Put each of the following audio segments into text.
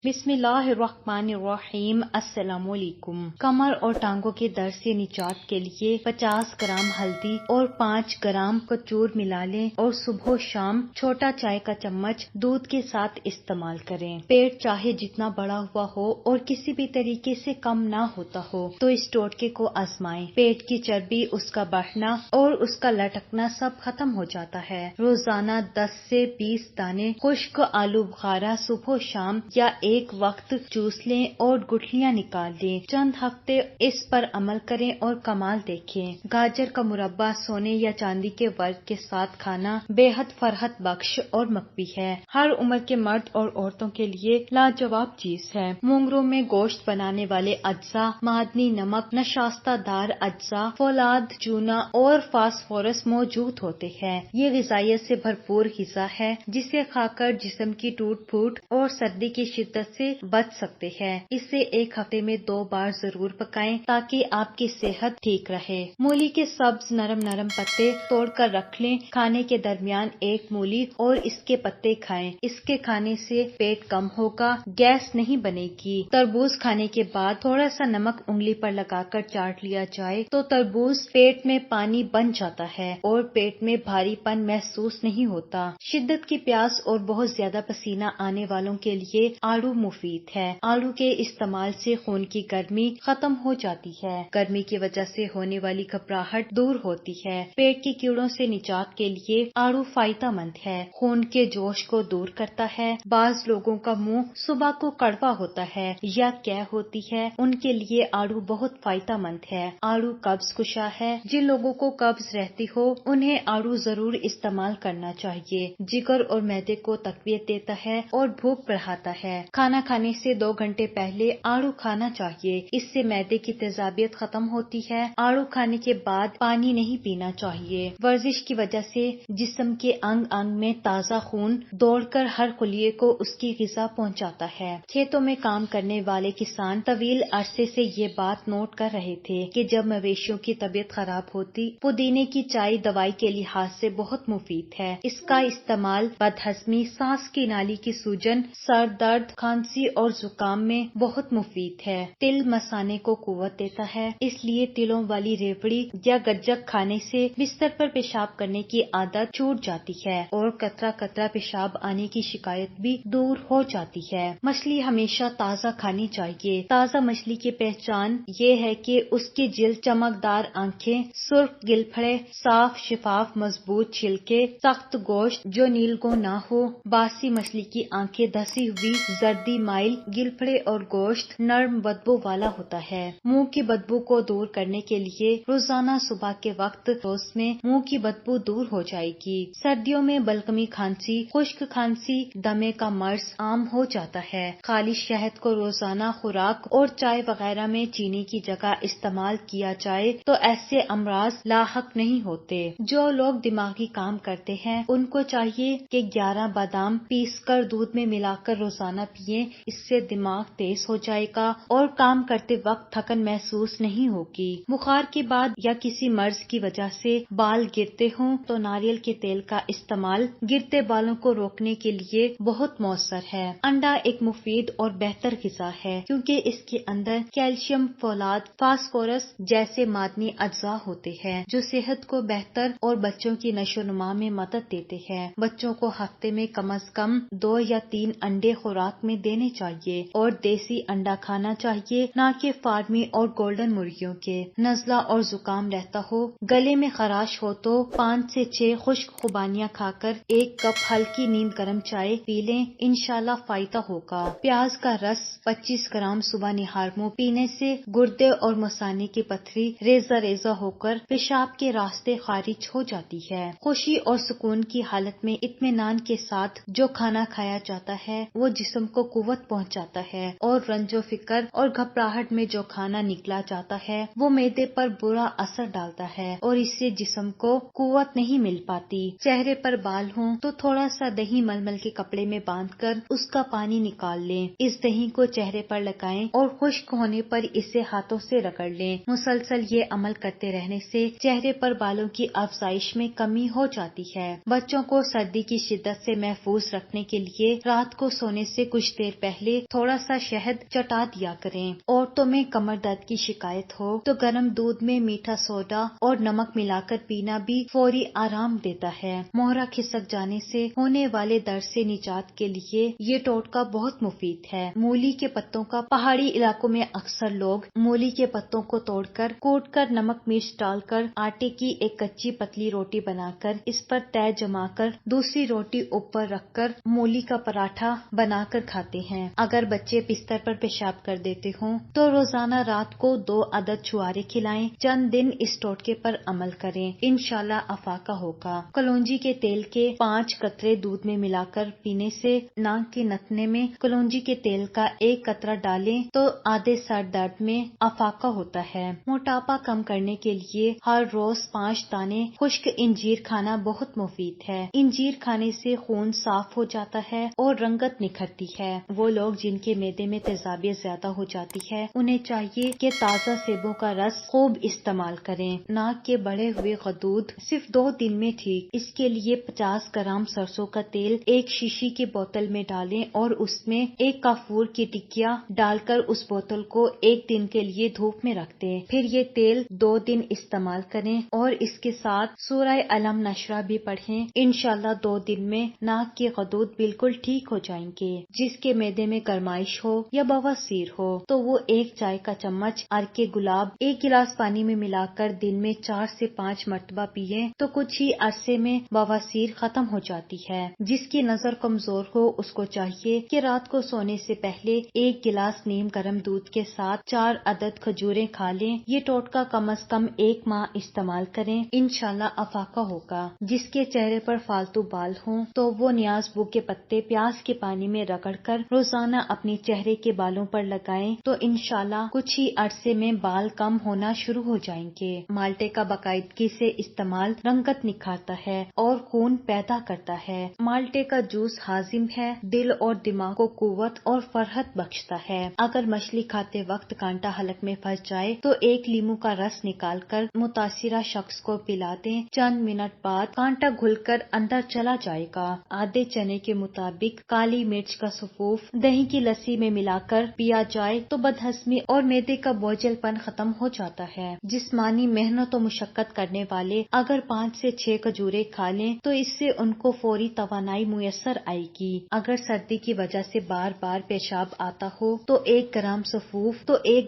بسم اللہ الرحمن الرحیم۔ السلام علیکم۔ کمر اور ٹانگوں کے درد سے نجات کے لیے 50 گرام ہلدی اور 5 گرام کچور ملا لیں اور صبح و شام چھوٹا چائے کا چمچ دودھ کے ساتھ استعمال کریں۔ پیٹ چاہے جتنا بڑا ہوا ہو اور کسی بھی طریقے سے کم نہ ہوتا ہو تو اس ٹوٹکے کو آزمائیں۔ پیٹ کی چربی، اس کا بڑھنا اور اس کا لٹکنا سب ختم ہو جاتا ہے۔ روزانہ 10 سے 20 دانے خشک آلو بخارا صبح و شام یا ایک وقت چوس لیں اور گٹھلیاں نکال لیں۔ چند ہفتے اس پر عمل کریں اور کمال دیکھیں۔ گاجر کا مربع سونے یا چاندی کے ورق کے ساتھ کھانا بے حد فرحت بخش اور مقوی ہے۔ ہر عمر کے مرد اور عورتوں کے لیے لاجواب چیز ہے۔ مونگروں میں گوشت بنانے والے اجزاء، معدنی نمک، نشاستہ دار اجزاء، فولاد، چونا اور فاسفورس موجود ہوتے ہیں۔ یہ غذائیت سے بھرپور غذا ہے جسے کھا کر جسم کی ٹوٹ پھوٹ اور سردی کی شدت سے بچ سکتے ہیں۔ اسے ایک ہفتے میں 2 بار ضرور پکائیں تاکہ آپ کی صحت ٹھیک رہے۔ مولی کے سبز نرم پتے توڑ کر رکھ لیں۔ کھانے کے درمیان ایک مولی اور اس کے پتے کھائیں۔ اس کے کھانے سے پیٹ کم ہوگا، گیس نہیں بنے گی۔ تربوز کھانے کے بعد تھوڑا سا نمک انگلی پر لگا کر چاٹ لیا جائے تو تربوز پیٹ میں پانی بن جاتا ہے اور پیٹ میں بھاری پن محسوس نہیں ہوتا۔ شدت کی پیاس اور بہت زیادہ پسینہ آنے والوں کے لیے آڑو مفید ہے۔ آڑو کے استعمال سے خون کی گرمی ختم ہو جاتی ہے۔ گرمی کی وجہ سے ہونے والی گھبراہٹ دور ہوتی ہے۔ پیٹ کے کیڑوں سے نجات کے لیے آڑو فائدہ مند ہے۔ خون کے جوش کو دور کرتا ہے۔ بعض لوگوں کا منہ صبح کو کڑوا ہوتا ہے یا قے ہوتی ہے، ان کے لیے آڑو بہت فائدہ مند ہے۔ آڑو قبض کشا ہے۔ جن لوگوں کو قبض رہتی ہو انہیں آڑو ضرور استعمال کرنا چاہیے۔ جگر اور معدے کو تقویت دیتا ہے اور بھوک بڑھاتا ہے۔ کھانا کھانے سے 2 گھنٹے پہلے آڑو کھانا چاہیے۔ اس سے معدے کی تیزابیت ختم ہوتی ہے۔ آڑو کھانے کے بعد پانی نہیں پینا چاہیے۔ ورزش کی وجہ سے جسم کے انگ انگ میں تازہ خون دوڑ کر ہر خلیے کو اس کی غذا پہنچاتا ہے۔ کھیتوں میں کام کرنے والے کسان طویل عرصے سے یہ بات نوٹ کر رہے تھے کہ جب مویشیوں کی طبیعت خراب ہوتی پودینے کی چائے دوائی کے لحاظ سے بہت مفید ہے۔ اس کا استعمال بدہضمی، سانس کی نالی کی سوجن، سر درد، کھانسی اور زکام میں بہت مفید ہے۔ تل مثانے کو قوت دیتا ہے، اس لیے تلوں والی ریوڑی یا گجک کھانے سے بستر پر پیشاب کرنے کی عادت چھوٹ جاتی ہے اور قطرہ قطرہ پیشاب آنے کی شکایت بھی دور ہو جاتی ہے۔ مچھلی ہمیشہ تازہ کھانی چاہیے۔ تازہ مچھلی کی پہچان یہ ہے کہ اس کی جلد، چمکدار آنکھیں، سرخ گلپھڑے، صاف شفاف مضبوط چھلکے، سخت گوشت جو نیلگوں نہ ہو۔ باسی مچھلی کی آنکھیں دھسی ہوئی زردی مائل گلپھڑے اور گوشت نرم بدبو والا ہوتا ہے۔ منہ کی بدبو کو دور کرنے کے لیے روزانہ صبح کے وقت روز میں منہ کی بدبو دور ہو جائے گی۔ سردیوں میں بلغمی کھانسی، خشک کھانسی، دمے کا مرض عام ہو جاتا ہے۔ خالص شہد کو روزانہ خوراک اور چائے وغیرہ میں چینی کی جگہ استعمال کیا جائے تو ایسے امراض لاحق نہیں ہوتے۔ جو لوگ دماغی کام کرتے ہیں ان کو چاہیے کہ 11 بادام پیس کر دودھ میں ملا کر روزانہ پیئیں۔ اس سے دماغ تیز ہو جائے گا اور کام کرتے وقت تھکن محسوس نہیں ہوگی۔ بخار کے بعد یا کسی مرض کی وجہ سے بال گرتے ہوں تو ناریل کے تیل کا استعمال گرتے بالوں کو روکنے کے لیے بہت مؤثر ہے۔ انڈا ایک مفید اور بہتر غذا ہے کیونکہ اس کے اندر کیلشیم، فولاد، فاسفورس جیسے معدنی اجزاء ہوتے ہیں جو صحت کو بہتر اور بچوں کی نشو و نما میں مدد دیتے ہیں۔ بچوں کو ہفتے میں کم از کم 2 یا 3 انڈے خوراک میں دینے چاہیے اور دیسی انڈا کھانا چاہیے، نہ کہ فارمی اور گولڈن مرغیوں کے۔ نزلہ اور زکام رہتا ہو، گلے میں خراش ہو تو 5 سے 6 خشک خوبانیاں کھا کر 1 کپ ہلکی نیند گرم چائے پی لیں، انشاءاللہ فائدہ ہوگا۔ پیاز کا رس 25 گرام صبح نہار منہ پینے سے گردے اور مثانے کی پتھری ریزہ ریزہ ہو کر پیشاب کے راستے خارج ہو جاتی ہے۔ خوشی اور سکون کی حالت میں اطمینان کے ساتھ جو کھانا کھایا جاتا ہے وہ جسم کو قوت پہنچاتا ہے اور رنج و فکر اور گھبراہٹ میں جو کھانا نکلا جاتا ہے وہ معدے پر برا اثر ڈالتا ہے اور اس سے جسم کو قوت نہیں مل پاتی۔ چہرے پر بال ہوں تو تھوڑا سا دہی ململ کے کپڑے میں باندھ کر اس کا پانی نکال لیں۔ اس دہی کو چہرے پر لگائیں اور خشک ہونے پر اسے ہاتھوں سے رگڑ لیں۔ مسلسل یہ عمل کرتے رہنے سے چہرے پر بالوں کی افزائش میں کمی ہو جاتی ہے۔ بچوں کو سردی کی شدت سے محفوظ رکھنے کے لیے رات کو سونے سے کچھ کچھ دیر پہلے تھوڑا سا شہد چٹا دیا کریں۔ عورتوں میں کمر درد کی شکایت ہو تو گرم دودھ میں میٹھا سوڈا اور نمک ملا کر پینا بھی فوری آرام دیتا ہے۔ مہرا کھسک جانے سے ہونے والے درد سے نجات کے لیے یہ ٹوٹکا بہت مفید ہے۔ مولی کے پتوں کا پہاڑی علاقوں میں اکثر لوگ مولی کے پتوں کو توڑ کر کوٹ کر نمک مرچ ڈال کر آٹے کی ایک کچی پتلی روٹی بنا کر اس پر تہہ جما کر دوسری روٹی اوپر رکھ کر مولی کا پراٹھا بنا کر کھاتے ہیں۔ اگر بچے بستر پر پیشاب کر دیتے ہوں تو روزانہ رات کو 2 عدد چھوارے کھلائیں۔ چند دن اس ٹوٹکے پر عمل کریں، انشاءاللہ افاقہ ہوگا۔ کلونجی کے تیل کے 5 قطرے دودھ میں ملا کر پینے سے ناک کے نتنے میں کلونجی کے تیل کا 1 قطرہ ڈالیں تو آدھے سر درد میں افاقہ ہوتا ہے۔ موٹاپا کم کرنے کے لیے ہر روز 5 دانے خشک انجیر کھانا بہت مفید ہے۔ انجیر کھانے سے خون صاف ہو جاتا ہے اور رنگت نکھرتی ہے۔ وہ لوگ جن کے معدے میں تیزابیت زیادہ ہو جاتی ہے انہیں چاہیے کہ تازہ سیبوں کا رس خوب استعمال کریں۔ ناک کے بڑھے ہوئے غدود صرف 2 دن میں ٹھیک۔ اس کے لیے 50 گرام سرسوں کا تیل ایک شیشی کی بوتل میں ڈالیں اور اس میں 1 کافور کی ٹکیا ڈال کر اس بوتل کو 1 دن کے لیے دھوپ میں رکھ دیں۔ پھر یہ تیل 2 دن استعمال کریں اور اس کے ساتھ سورہ علم نشرہ بھی پڑھیں۔ انشاءاللہ 2 دن میں ناک کے غدود بالکل ٹھیک ہو جائیں گے۔ جس کے معدے میں گرمائش ہو یا بواسیر ہو تو وہ 1 چائے کا چمچ عرق گلاب 1 گلاس پانی میں ملا کر دن میں 4 سے 5 مرتبہ پیئیں تو کچھ ہی عرصے میں بواسیر ختم ہو جاتی ہے۔ جس کی نظر کمزور ہو اس کو چاہیے کہ رات کو سونے سے پہلے 1 گلاس نیم گرم دودھ کے ساتھ 4 عدد کھجوریں کھا لیں۔ یہ ٹوٹکا کم از کم 1 ماہ استعمال کریں، انشاءاللہ افاقہ ہوگا۔ جس کے چہرے پر فالتو بال ہوں تو وہ نیاز بو کے پتے پیاز کے پانی میں رگڑ کر روزانہ اپنے چہرے کے بالوں پر لگائیں تو انشاءاللہ کچھ ہی عرصے میں بال کم ہونا شروع ہو جائیں گے۔ مالٹے کا باقاعدگی سے استعمال رنگت نکھارتا ہے اور خون پیدا کرتا ہے۔ مالٹے کا جوس ہاضم ہے، دل اور دماغ کو قوت اور فرحت بخشتا ہے۔ اگر مچھلی کھاتے وقت کانٹا حلق میں پھنس جائے تو 1 لیموں کا رس نکال کر متاثرہ شخص کو پلا دیں۔ چند منٹ بعد کانٹا گھل کر اندر چلا جائے گا۔ آدھے چنے کے مطابق کالی مرچ کا سفوف دہی کی لسی میں ملا کر پیا جائے تو بدہضمی اور معدے کا بوجھل پن ختم ہو جاتا ہے۔ جسمانی محنت و مشقت کرنے والے اگر 5 سے 6 کھجوریں کھا لیں تو اس سے ان کو فوری توانائی میسر آئے گی۔ اگر سردی کی وجہ سے بار بار پیشاب آتا ہو تو 1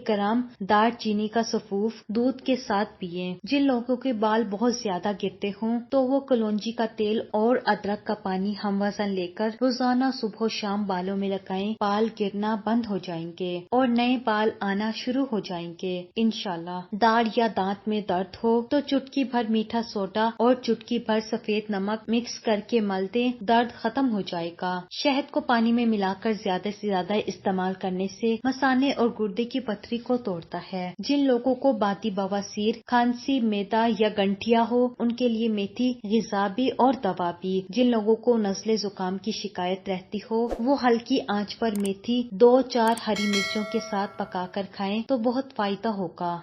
گرام دار چینی کا سفوف دودھ کے ساتھ پیئیں۔ جن لوگوں کے بال بہت زیادہ گرتے ہوں تو وہ کلونجی کا تیل اور ادرک کا پانی ہم وزن لے کر روزانہ صبح و شام بالوں میں لگائیں۔ بال گرنا بند ہو جائیں گے اور نئے بال آنا شروع ہو جائیں گے انشاءاللہ۔ داڑھ یا دانت میں درد ہو تو چٹکی بھر میٹھا سوڈا اور چٹکی بھر سفید نمک مکس کر کے مل دیں، درد ختم ہو جائے گا۔ شہد کو پانی میں ملا کر زیادہ سے زیادہ استعمال کرنے سے مثانے اور گردے کی پتھری کو توڑتا ہے۔ جن لوگوں کو باطی بواسیر، کھانسی، میدا یا گنٹھیا ہو ان کے لیے میتھی غذا بھی اور دوا بھی۔ جن لوگوں کو نزلے زکام کی شکایت رہتی ہو وہ ہلکی آنچ پر میتھی 2-4 ہری مرچوں کے ساتھ پکا کر کھائیں تو بہت فائدہ ہوگا۔